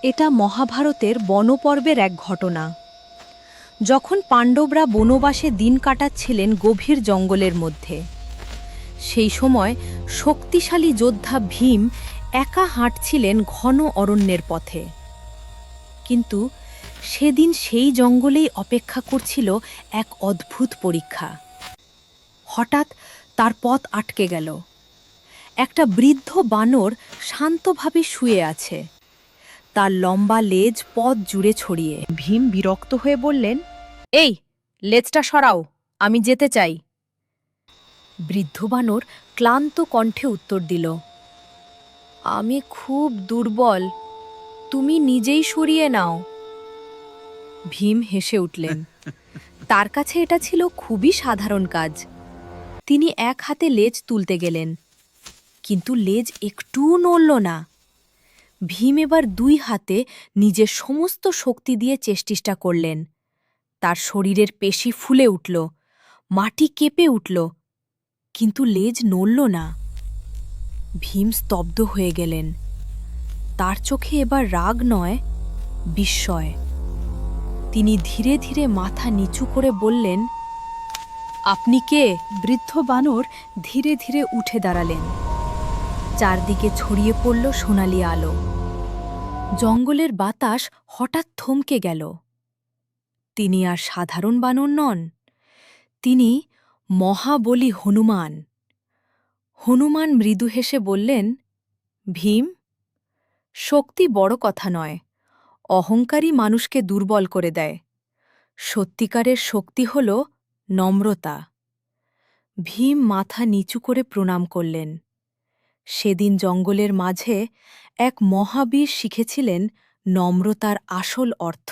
এটা মহাভারতের বনপর্বের এক ঘটনা। যখন পাণ্ডবরা বনবাসে দিন কাটাচ্ছিলেন গভীর জঙ্গলের মধ্যে, সেই সময় শক্তিশালী যোদ্ধা ভীম একা হাঁটছিলেন ঘন অরণ্যের পথে। কিন্তু সেদিন সেই জঙ্গলেই অপেক্ষা করছিল এক অদ্ভুত পরীক্ষা। হঠাৎ তার পথ আটকে গেল। একটা বৃদ্ধ বানর শান্তভাবে শুয়ে আছে, তার লম্বা লেজ পথ জুড়ে ছড়িয়ে। ভীম বিরক্ত হয়ে বললেন, এই লেজটা সরাও, আমি যেতে চাই। বৃদ্ধ বানর ক্লান্ত কণ্ঠে উত্তর দিল, আমি খুব দুর্বল, তুমি নিজেই সরিয়ে নাও। ভীম হেসে উঠলেন। তার কাছে এটা ছিল খুবই সাধারণ কাজ। তিনি এক হাতে লেজ তুলতে গেলেন, কিন্তু লেজ একটুও নড়ল না। ভীম এবার দুই হাতে নিজের সমস্ত শক্তি দিয়ে চেষ্টা করলেন। তার শরীরের পেশি ফুলে উঠল, মাটি কেঁপে উঠল, কিন্তু লেজ নড়ল না। ভীম স্তব্ধ হয়ে গেলেন। তার চোখে এবার রাগ নয়, বিস্ময়। তিনি ধীরে ধীরে মাথা নিচু করে বললেন, আপনি কে? বৃদ্ধ বানর ধীরে ধীরে উঠে দাঁড়ালেন। চারদিকে ছড়িয়ে পড়ল সোনালি আলো। জঙ্গলের বাতাস হঠাৎ থমকে গেল। তিনি আর সাধারণ বানর নন, তিনি মহাবলী হনুমান। হনুমান মৃদু হেসে বললেন, ভীম, শক্তি বড় কথা নয়, অহংকারী মানুষকে দুর্বল করে দেয়। সত্যিকারের শক্তি হল নম্রতা। ভীম মাথা নিচু করে প্রণাম করলেন। সেদিন জঙ্গলের মাঝে এক মহাবীর শিখেছিলেন নম্রতার আসল অর্থ।